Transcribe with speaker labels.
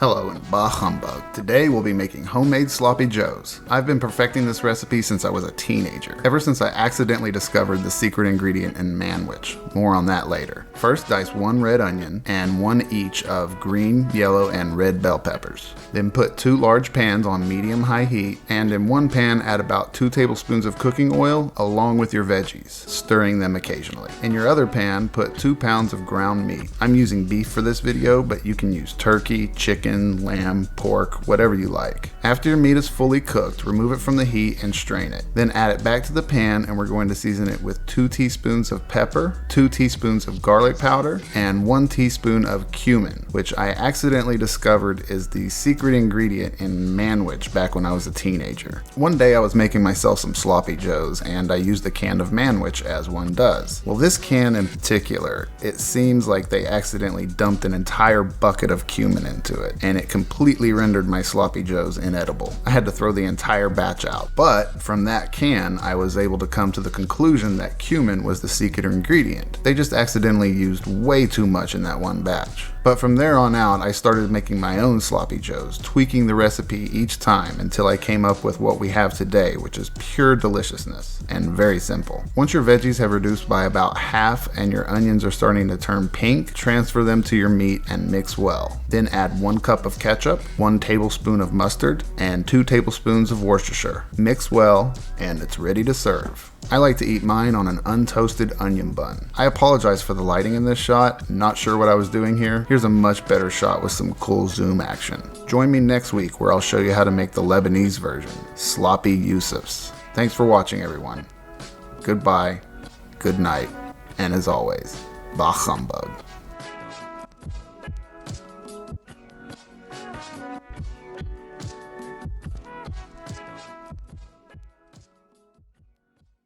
Speaker 1: Hello and bah humbug. Today we'll be making homemade sloppy joes. I've been perfecting this recipe since I was a teenager, ever since I accidentally discovered the secret ingredient in manwich. More on that later. First, dice 1 red onion and 1 each of green, yellow, and red bell peppers. Then put 2 large pans on medium-high heat, and in one pan add about 2 tablespoons of cooking oil along with your veggies, stirring them occasionally. In your other pan, put 2 pounds of ground meat. I'm using beef for this video, but you can use turkey, chicken, lamb, pork, whatever you like. After your meat is fully cooked, remove it from the heat and strain it. Then add it back to the pan, and we're going to season it with 2 teaspoons of pepper, 2 teaspoons of garlic powder, and 1 teaspoon of cumin, which I accidentally discovered is the secret ingredient in manwich back when I was a teenager. One day I was making myself some sloppy joes, and I used a can of manwich as one does. Well, this can in particular, it seems like they accidentally dumped an entire bucket of cumin into it, and it completely rendered my sloppy joes inedible. I had to throw the entire batch out. But from that can, I was able to come to the conclusion that cumin was the secret ingredient. They just accidentally used way too much in that one batch. But from there on out, I started making my own sloppy joes, tweaking the recipe each time until I came up with what we have today, which is pure deliciousness and very simple. Once your veggies have reduced by about half and your onions are starting to turn pink, transfer them to your meat and mix well. Then add 1 cup of ketchup, 1 tablespoon of mustard, and 2 tablespoons of Worcestershire. Mix well, and it's ready to serve. I like to eat mine on an untoasted onion bun. I apologize for the lighting in this shot, not sure what I was doing here. Here's a much better shot with some cool zoom action. Join me next week where I'll show you how to make the Lebanese version, sloppy Yusufs. Thanks for watching, everyone. Goodbye, good night, and as always, bah humbug.